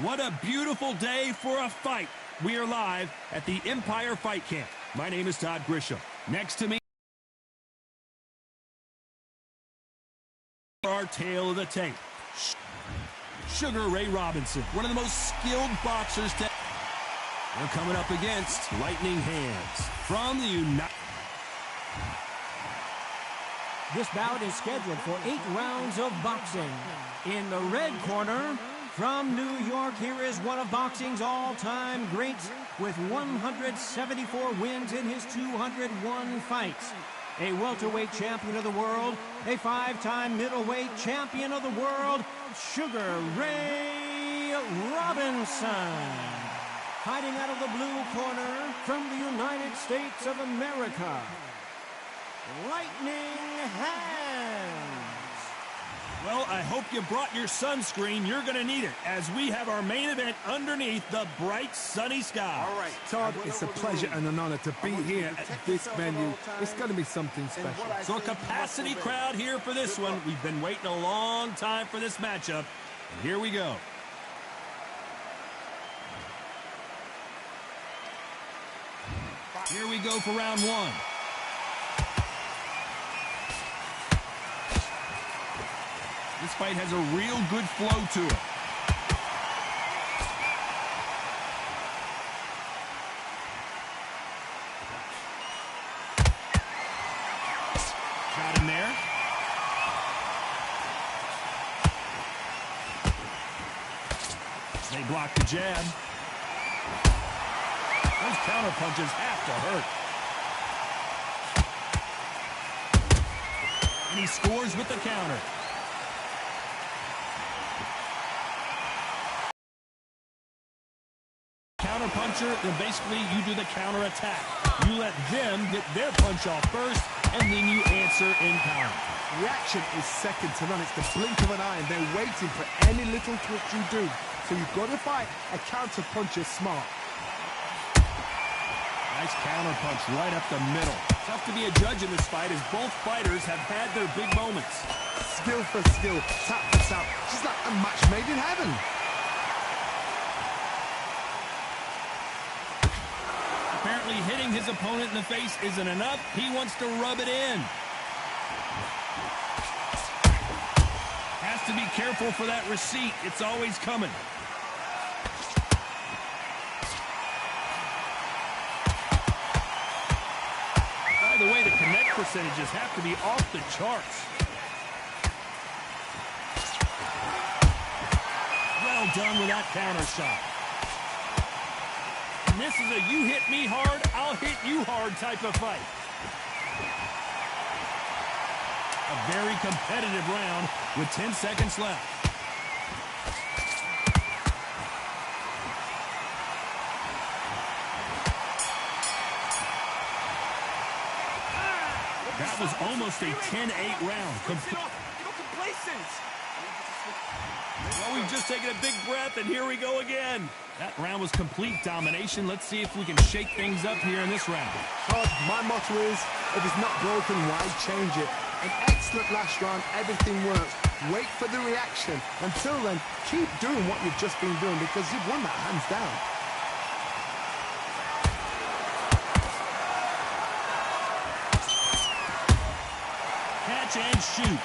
What a beautiful day for a fight. We are live at the Empire Fight Camp. My name is Todd Grisham. Next to me, our tale of the tape. Sugar Ray Robinson, one of the most skilled boxers to... They're coming up against Lightning Hands from the United... This bout is scheduled for 8 rounds of boxing. In the red corner, from New York, here is one of boxing's all-time greats with 174 wins in his 201 fights. A welterweight champion of the world, a 5-time middleweight champion of the world, Sugar Ray Robinson. Fighting out of the blue corner from the United States of America, Lightning Hands. Well, I hope you brought your sunscreen. You're going to need it as we have our main event underneath the bright sunny sky. All right, Todd, it's a pleasure and an honor to be here at this venue. It's going to be something special. So a capacity crowd here for this one. We've been waiting a long time for this matchup. And here we go. Here we go for round one. This fight has a real good flow to it. Got him there. They block the jab. Those counter punches have to hurt. And he scores with the counter. Counter puncher, then basically you do the counter attack. You let them get their punch off first, and then you answer in kind. Reaction is second to none. It's the blink of an eye, and they're waiting for any little twitch you do. So you've got to fight a counter puncher smart. Nice counter punch right up the middle. Tough to be a judge in this fight as both fighters have had their big moments. Skill for skill, tap for tap. Just like a match made in heaven. Apparently hitting his opponent in the face isn't enough. He wants to rub it in. Has to be careful for that receipt. It's always coming. By the way, the connect percentages have to be off the charts. Well done with that counter shot. This is a you hit me hard, I'll hit you hard type of fight. A very competitive round with 10 seconds left. That was almost a 10-8 round. Well, we've just taken a big breath, and here we go again. That round was complete domination. Let's see if we can shake things up here in this round. My motto is, if it's not broken, why change it? An excellent last round, everything works. Wait for the reaction. Until then, keep doing what you've just been doing because you've won that hands down. Catch and shoot.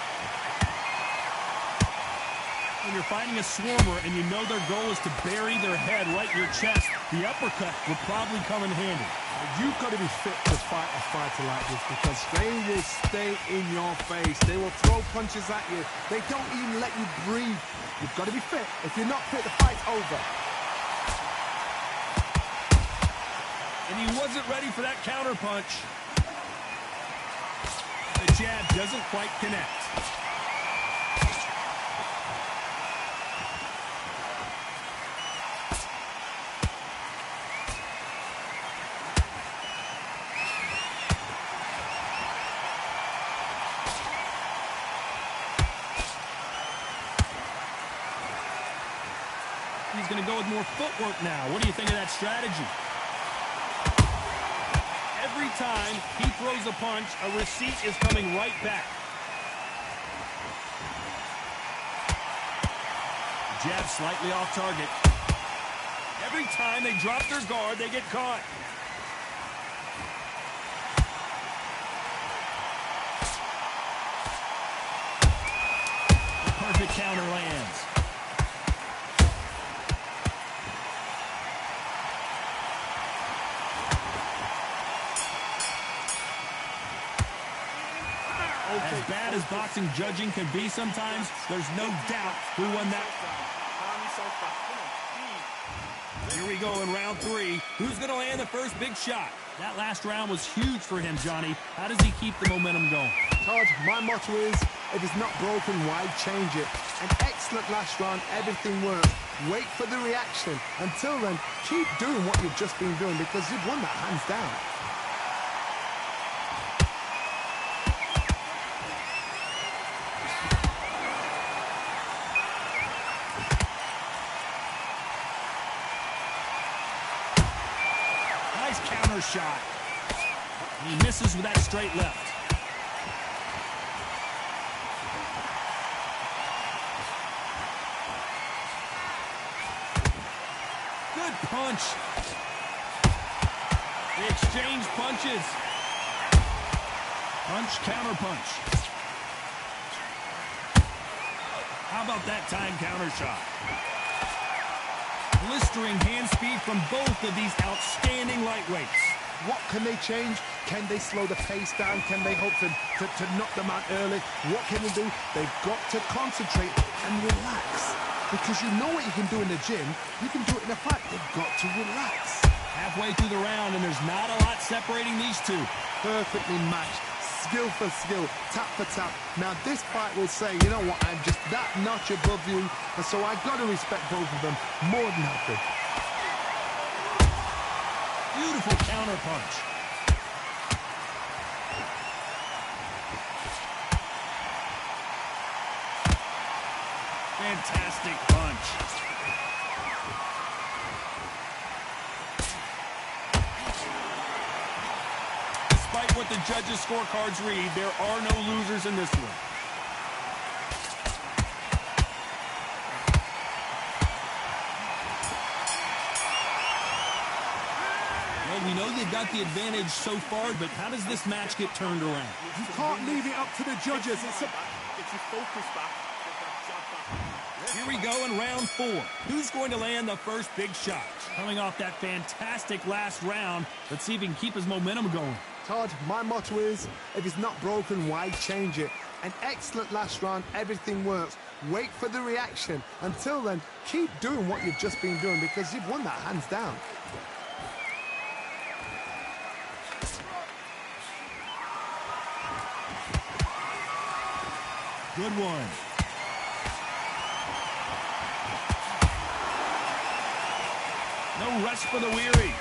When you're fighting a swarmer and you know their goal is to bury their head right in your chest, the uppercut will probably come in handy. You've got to be fit to fight a fighter like this because they will stay in your face. They will throw punches at you. They don't even let you breathe. You've got to be fit. If you're not fit, the fight's over. And he wasn't ready for that counter punch. The jab doesn't quite connect. He's going to go with more footwork now. What do you think of that strategy? Every time he throws a punch, a receipt is coming right back. Jab slightly off target. Every time they drop their guard, they get caught. The perfect counter lands. As bad as boxing judging can be sometimes, there's no doubt who won that. Here we go in round 3. Who's going to land the first big shot? That last round was huge for him, Johnny. How does he keep the momentum going? Todd, my motto is, if it's not broken, why change it? An excellent last round, everything works. Wait for the reaction. Until then, keep doing what you've just been doing because you've won that hands down. Counter shot. He misses with that straight left. Good punch. They exchange punches. Punch, counter punch. How about that time counter shot? Blistering hand speed from both of these outstanding lightweights. What can they change? Can they slow the pace down? Can they hope to knock them out early? What can they do? They've got to concentrate and relax. Because you know what you can do in the gym, you can do it in a fight. They've got to relax. Halfway through the round, and there's not a lot separating these two. Perfectly matched. Skill for skill, tap for tap. Now this fight will say, you know what, I'm just that notch above you, and so I've got to respect both of them more than happy. Beautiful counter punch. Fantastic punch. Despite what the judges' scorecards read, there are no losers in this one. Well, we know they've got the advantage so far, but how does this match get turned around? You can't leave it up to the judges. Here we go in round 4. Who's going to land the first big shot? Coming off that fantastic last round, let's see if he can keep his momentum going. Todd, my motto is, if it's not broken, why change it? An excellent last round, everything works. Wait for the reaction. Until then, keep doing what you've just been doing because you've won that hands down. Good one. No rest for the weary.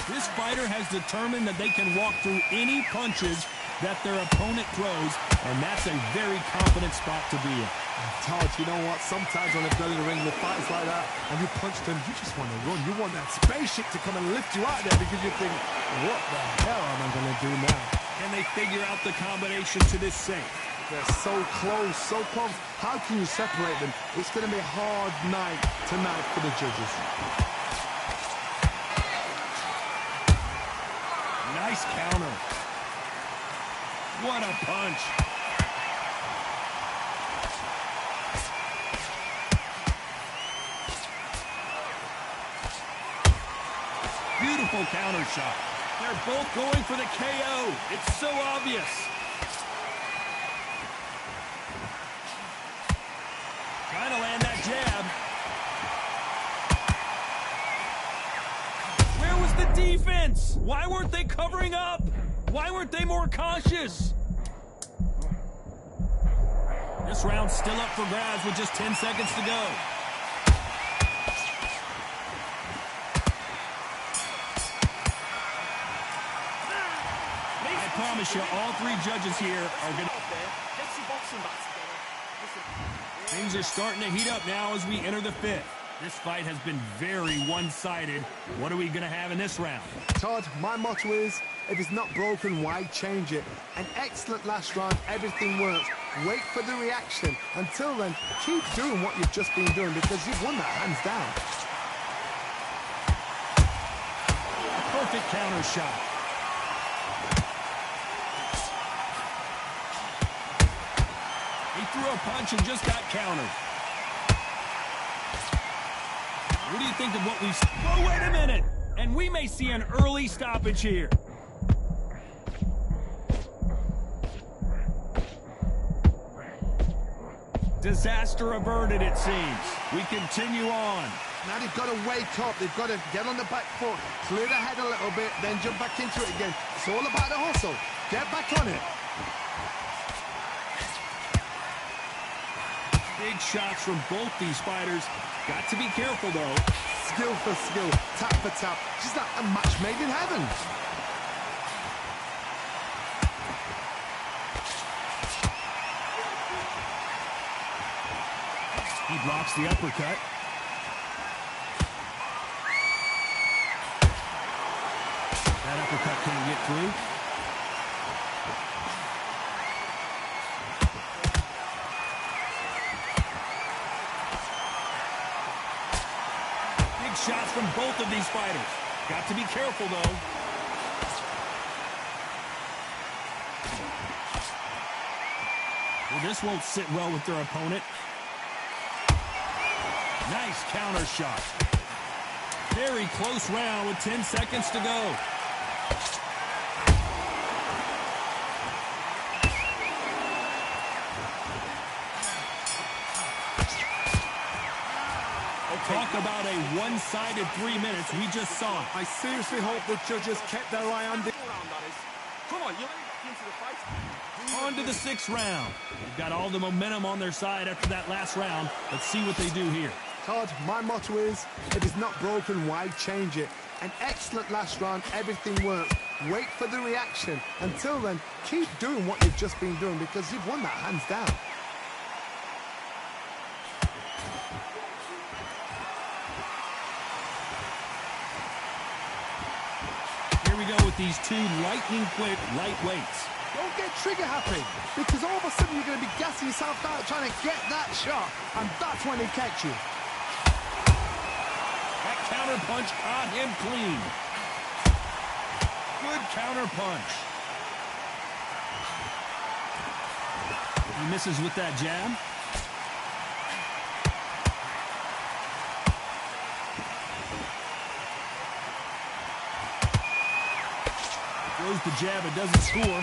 This fighter has determined that they can walk through any punches that their opponent throws, and that's a very confident spot to be in. Todd, you know what? Sometimes when they've done in the ring with fights like that, and you punch them, you just want to run. You want that spaceship to come and lift you out there because you think, what the hell am I going to do now? Can they figure out the combination to this safe? They're so close, so close. How can you separate them? It's going to be a hard night tonight for the judges. Nice counter. What a punch. Beautiful counter shot. They're both going for the KO. It's so obvious. Trying to land that jab. Where was the defense? Why weren't they covering up? Why weren't they more cautious? This round's still up for grabs with just 10 seconds to go. I promise you, all three judges here are going to... Things are starting to heat up now as we enter the 5th. This fight has been very one-sided. What are we going to have in this round? Todd, my motto is, if it's not broken, why change it? An excellent last round, everything works. Wait for the reaction. Until then, keep doing what you've just been doing because you've won that hands down. A perfect counter shot. He threw a punch and just got countered. What do you think of what we've... Oh, wait a minute! And we may see an early stoppage here. Disaster averted, it seems. We continue on. Now they've got to wake up. They've got to get on the back foot, clear the head a little bit, then jump back into it again. It's all about the hustle. Get back on it. Big shots from both these fighters. Got to be careful, though. Skill for skill, tap for tap. Just like a match made in heaven. He blocks the uppercut. That uppercut can't get through. Shots from both of these fighters. Got to be careful, though. Well, this won't sit well with their opponent. Nice counter shot. Very close round with 10 seconds to go. Talk about a one-sided 3 minutes. We just saw it. I seriously hope the judges kept their eye on the... Come on, you're into the fight. On to the 6th round. They've got all the momentum on their side after that last round. Let's see what they do here. Todd, my motto is, if it's not broken, why change it? An excellent last round, everything works. Wait for the reaction. Until then, keep doing what you've just been doing because you've won that hands down. Here we go with these two lightning-quick lightweights. Don't get trigger happy, because all of a sudden you're going to be gassing yourself out trying to get that shot, and that's when they catch you. That counter punch caught him clean. Good counter punch. He misses with that jab. Throws the jab, it doesn't score.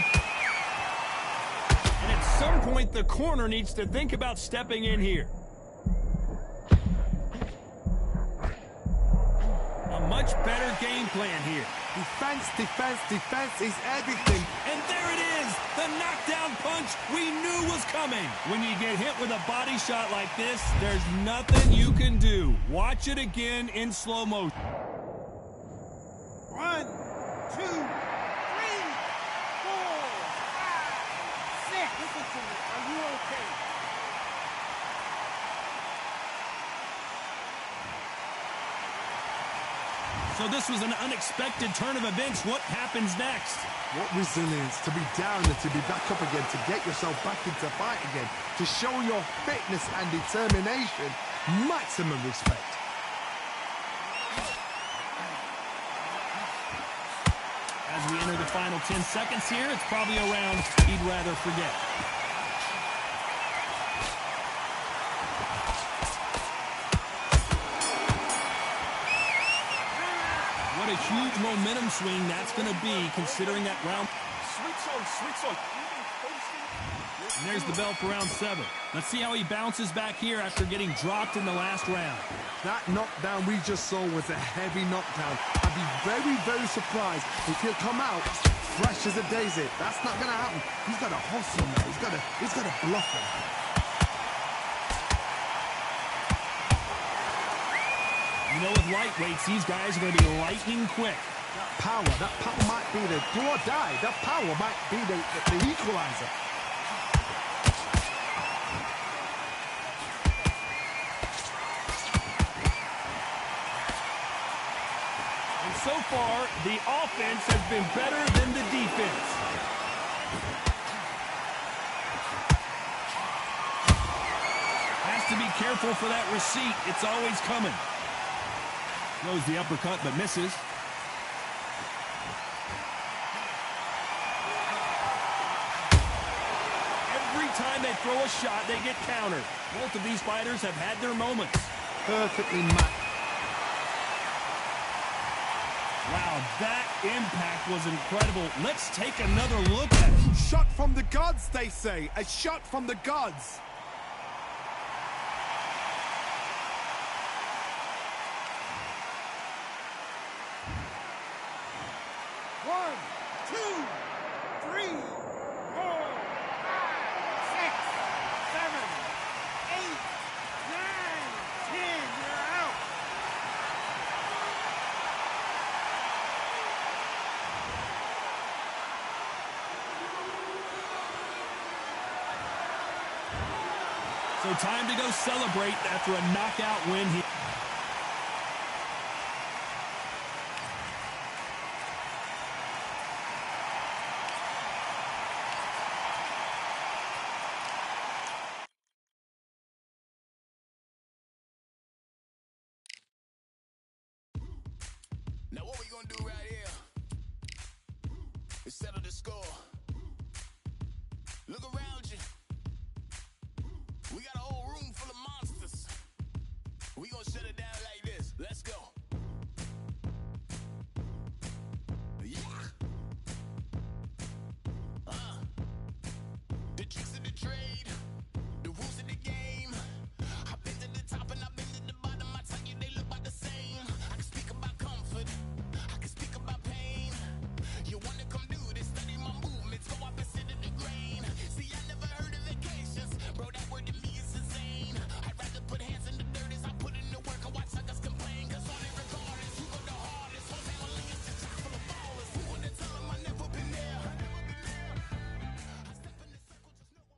And at some point, the corner needs to think about stepping in here. A much better game plan here. Defense, defense, defense is everything. And there it is, the knockdown punch we knew was coming. When you get hit with a body shot like this, there's nothing you can do. Watch it again in slow motion. 1, 2, 3, 4, 5, 6. Listen to me. Are you okay? So this was an unexpected turn of events. What happens next? What resilience to be down and to be back up again, to get yourself back into fight again, to show your fitness and determination. Maximum respect. As we enter the final 10 seconds here, it's probably a round he'd rather forget. What a huge momentum swing that's going to be, considering that round. Switch on, switch on. And there's the bell for round 7. Let's see how he bounces back here after getting dropped in the last round. That knockdown we just saw was a heavy knockdown. I'd be very, very surprised if he'll come out fresh as a daisy. That's not going to happen. He's got to hustle now. He's got to bluff him. You know, with lightweights, these guys are going to be lightning quick. That power might be the do or die. That power might be the equalizer. So far, the offense has been better than the defense. Has to be careful for that receipt. It's always coming. Throws the uppercut but misses. Every time they throw a shot, they get countered. Both of these fighters have had their moments. Perfectly matched. Wow, that impact was incredible. Let's take another look at it. Shot from the gods, they say. A shot from the gods. One, two, three, 4, 5, 6, 7, 8, 9, 10. You're out. So time to go celebrate after a knockout win here. Now what we gonna do right here is settle the score. Look around you. We got a whole room full of monsters. We gonna shut it down like this. Let's go. Yeah. The tricks of the trade, the rules of the game. I've been to the top and I've been to the bottom. I tell you they look about the same. I can speak about comfort, I can speak about pain. You wanna come do this, study my movements, go opposite of the grain. See, I never heard of vacations, bro, that word to me is insane. I'd rather put hands in the dirt as I put in the work and watch suckers complain. Cause on it regardless, you go the hardest. Whole family is just chock full of ballers. Who wanna tell them I never been there? I step in the circle, just know I'm prepared.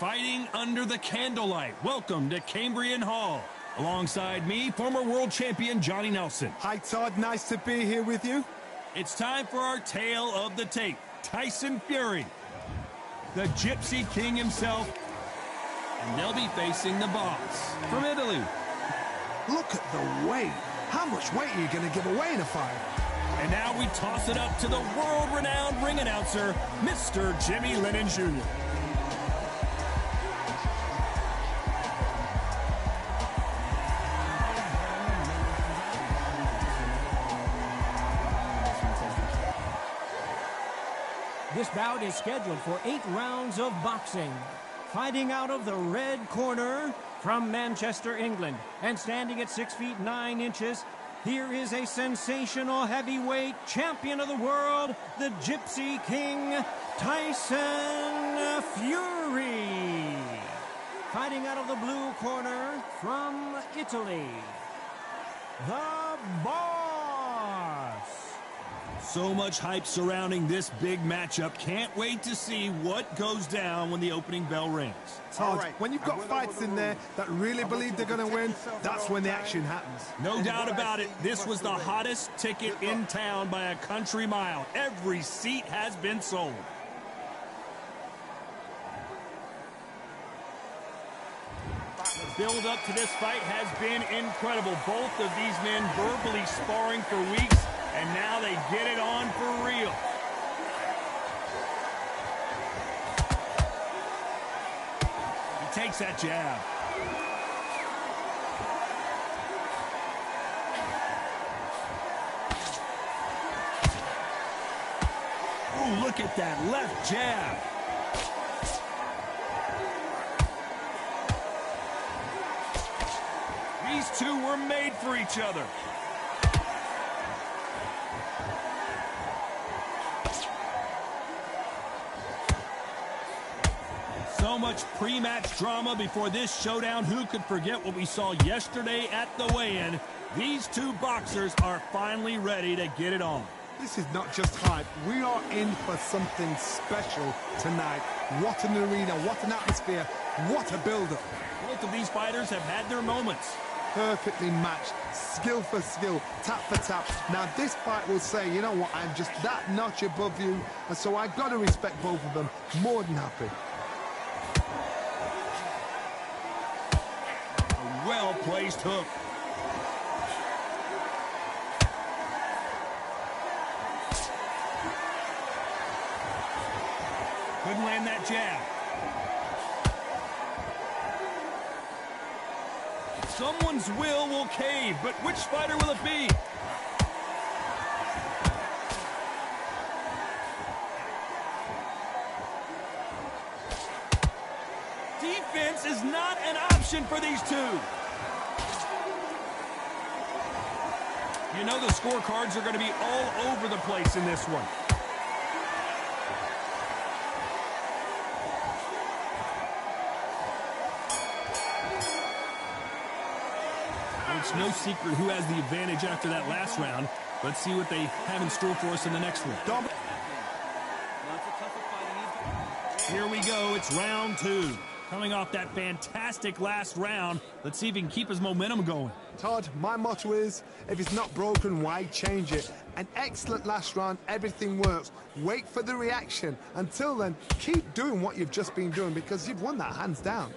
Fighting under the candlelight. Welcome to Cambrian Hall. Alongside me, former world champion Johnny Nelson. Hi, Todd. Nice to be here with you. It's time for our tale of the tape. Tyson Fury, the Gypsy King himself, and they'll be facing the boss from Italy. Look at the weight. How much weight are you going to give away in a fight? And now we toss it up to the world-renowned ring announcer, Mr. Jimmy Lennon Jr. This bout is scheduled for 8 rounds of boxing. Fighting out of the red corner from Manchester, England, and standing at 6 feet 9 inches, here is a sensational heavyweight champion of the world, the Gypsy King, Tyson Fury. Fighting out of the blue corner from Italy, the Boss. So much hype surrounding this big matchup. Can't wait to see what goes down when the opening bell rings. Todd, when you've got fights in there that really believe they're going to win, that's when the action happens. No doubt about it, this was the hottest ticket in town by a country mile. Every seat has been sold. The build up to this fight has been incredible. Both of these men verbally sparring for weeks, and now they get it on for real. He takes that jab. Oh, look at that left jab. These two were made for each other. So much pre-match drama before this showdown. Who could forget what we saw yesterday at the weigh-in? These two boxers are finally ready to get it on. This is not just hype. We are in for something special tonight. What an arena, what an atmosphere, what a build-up. Both of these fighters have had their moments. Perfectly matched, skill for skill, tap for tap. Now this fight will say, you know what, I'm just that notch above you, and so I've got to respect both of them. More than happy. A well-placed hook. Couldn't land that jab. Someone's will cave, but which fighter will it be? Defense is not an option for these two. You know the scorecards are going to be all over the place in this one. It's no secret who has the advantage after that last round. Let's see what they have in store for us in the next one. Here we go. It's round two. Coming off that fantastic last round, let's see if he can keep his momentum going. Todd, my motto is, if it's not broken, why change it? An excellent last round, everything works. Wait for the reaction. Until then, keep doing what you've just been doing because you've won that hands down.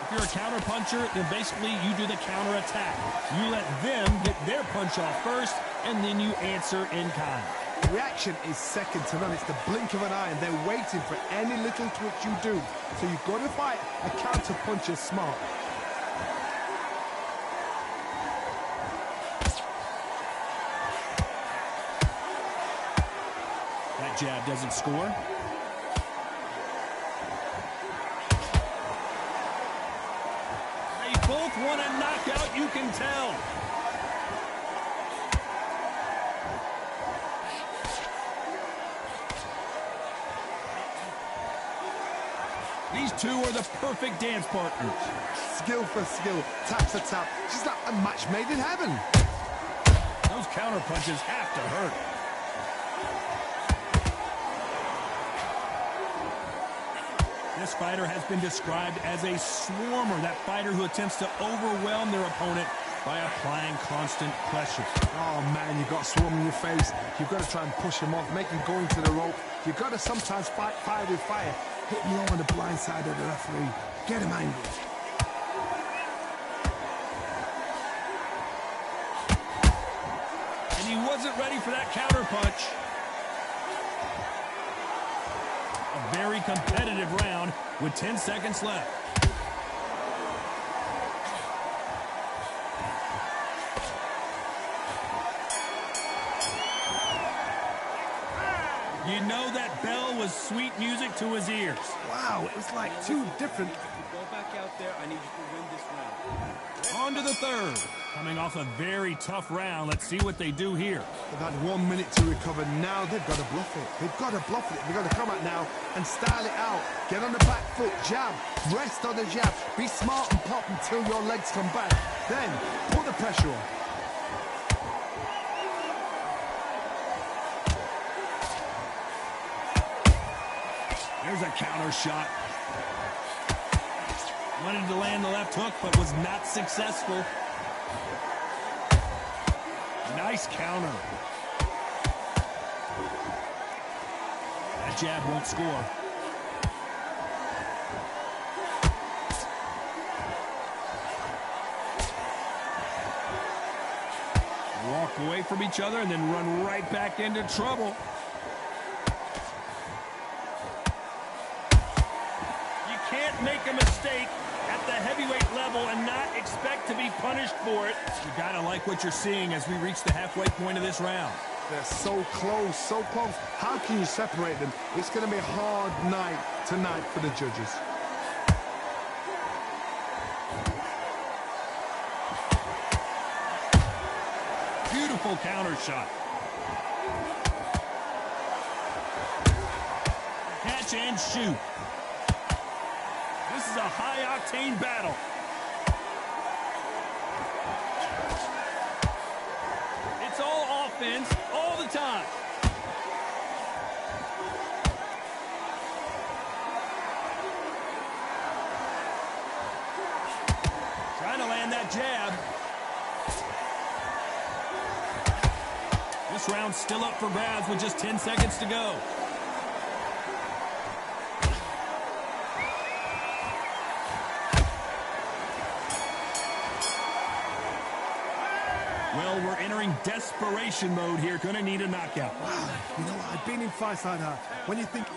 If you're a counter puncher, then basically you do the counter attack. You let them get their punch off first, and then you answer in kind. The reaction is second to none. It's the blink of an eye, and they're waiting for any little twitch you do. So you've got to fight a counter puncher smart. That jab doesn't score. Both want a knockout, you can tell. These two are the perfect dance partners. Skill for skill, tap for tap. Just like a match made in heaven. Those counter punches have to hurt. This fighter has been described as a swarmer, that fighter who attempts to overwhelm their opponent by applying constant pressure. Oh man, you've got swarm in your face. You've got to try and push him off, make him go into the rope. You've got to sometimes fight fire with fire. Hit low on the blind side of the referee. Get him angry. And he wasn't ready for that counter punch. A very competitive round with 10 seconds left. You know that bell was sweet music to his ears. Wow, it was like two different... Go back out there. I need you to win this round. On to the third. Coming off a very tough round. Let's see what they do here. They've had 1 minute to recover. Now they've got to bluff it. They've got to bluff it. They've got to come out now and style it out. Get on the back foot, jab, rest on the jab. Be smart and pop until your legs come back. Then put the pressure on. There's a counter shot. Wanted to land the left hook, but was not successful. Nice counter. That jab won't score. Walk away from each other and then run right back into trouble. You can't make a mistake at the heavyweight level and not expect to be punished for it. You gotta like what you're seeing as we reach the halfway point of this round. They're so close, so close. How can you separate them? It's going to be a hard night tonight for the judges. Beautiful counter shot. catch and shoot. This is a high-octane battle. It's all offense all the time. Trying to land that jab. This round's still up for grabs with just 10 seconds to go. Well, we're entering desperation mode here. Gonna need a knockout. Wow, you know what? I've been in fights like that. When you think...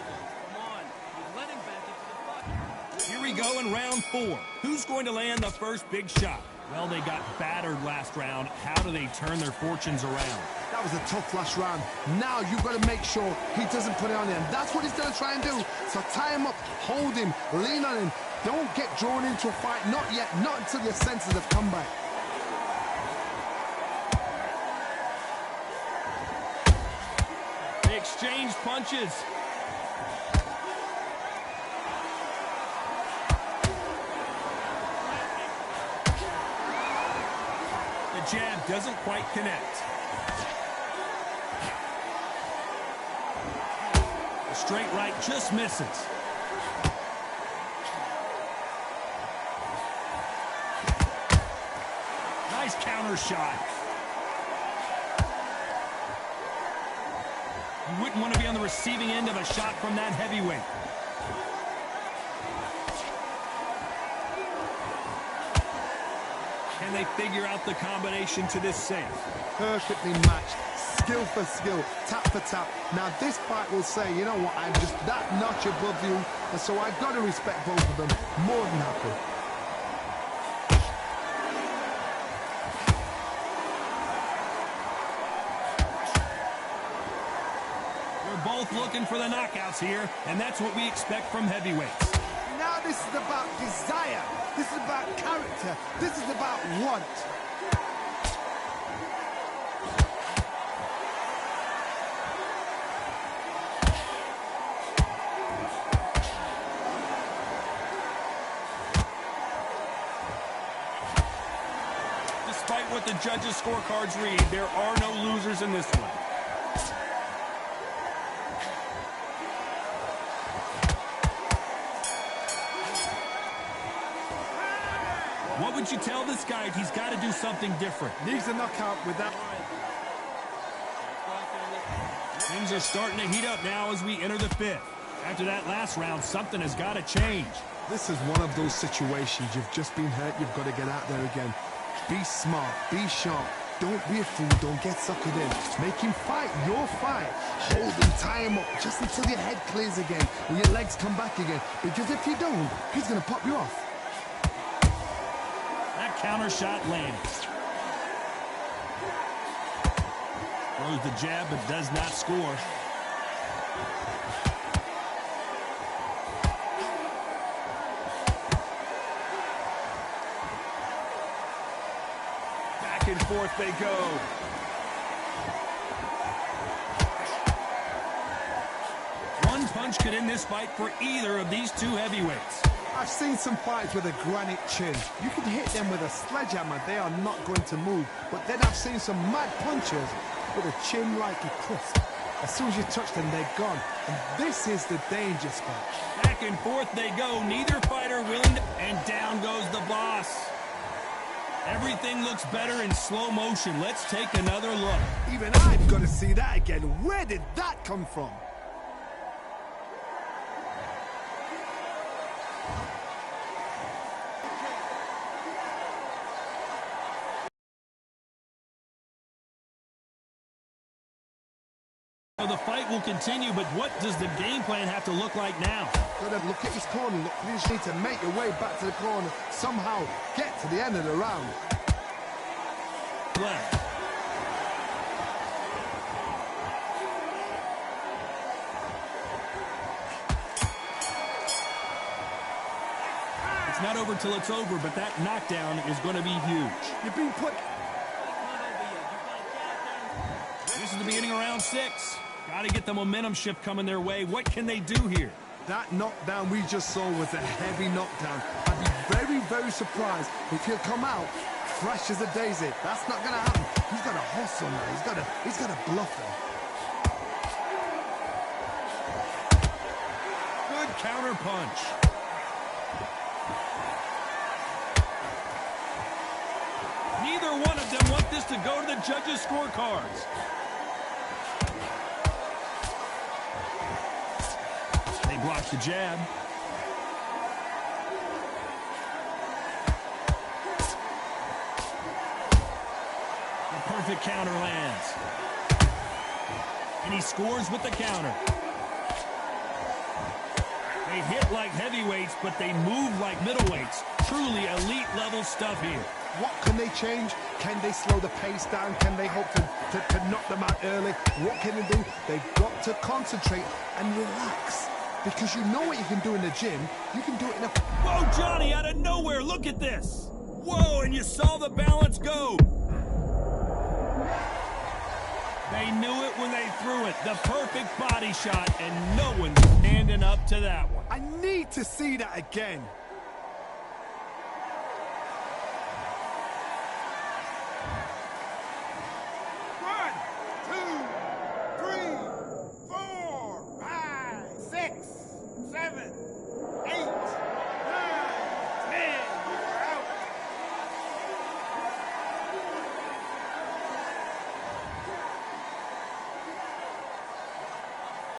Here we go in round 4. Who's going to land the first big shot? Well, they got battered last round. How do they turn their fortunes around? That was a tough last round. Now you've got to make sure he doesn't put it on him. That's what he's going to try and do. So tie him up, hold him, lean on him. Don't get drawn into a fight. Not yet. Not until your senses have come back. They exchange punches. The jab doesn't quite connect. The straight right just misses. Nice counter shot. You wouldn't want to be on the receiving end of a shot from that heavyweight. Can they figure out the combination to this safe? Perfectly matched. Skill for skill. Tap for tap. Now this fight will say, you know what, I'm just that notch above you. And so I've got to respect both of them. More than happy. Both looking for the knockouts here, and that's what we expect from heavyweights. Now this is about desire. This is about character. This is about want. Despite what the judges' scorecards read, there are no losers in this one. What would you tell this guy? He's got to do something different. Needs a knockout with that. Things are starting to heat up now as we enter the 5th. After that last round, something has got to change. This is one of those situations. You've just been hurt. You've got to get out there again. Be smart. Be sharp. Don't be a fool. Don't get suckered in. Make him fight your fight. Hold him, tie him up, just until your head clears again and your legs come back again. Because if you don't, he's going to pop you off. That counter shot lands. Throws the jab but does not score. Back and forth they go. One punch could end this fight for either of these two heavyweights. I've seen some fights with a granite chin. You can hit them with a sledgehammer, they are not going to move. But then I've seen some mad punchers with a chin like a crisp. As soon as you touch them, they're gone. And this is the danger spot. Back and forth they go. Neither fighter willing to... And down goes the boss. Everything looks better in slow motion. Let's take another look. Even I've got to see that again. Where did that come from? So the fight will continue, but what does the game plan have to look like now? Gotta look at his corner. Look, you just need to make your way back to the corner. Somehow get to the end of the round. Left. It's not over till it's over, but that knockdown is going to be huge. You've been put... This is the beginning of round 6. Got to get the momentum shift coming their way. What can they do here? That knockdown we just saw was a heavy knockdown. I'd be very, very surprised if he'll come out fresh as a daisy. That's not going to happen. He's got to hustle now. He's got to bluff him. Good counter punch. Neither one of them want this to go to the judges' scorecards. They block the jab. The perfect counter lands. And he scores with the counter. They hit like heavyweights, but they move like middleweights. Truly elite level stuff here. What can they change? Can they slow the pace down? Can they hope to knock them out early? What can they do? They've got to concentrate and relax. Because you know what you can do in the gym. You can do it in a... Whoa, Johnny, out of nowhere, look at this. Whoa, and you saw the balance go. They knew it when they threw it. The perfect body shot, and no one's standing up to that one. I need to see that again.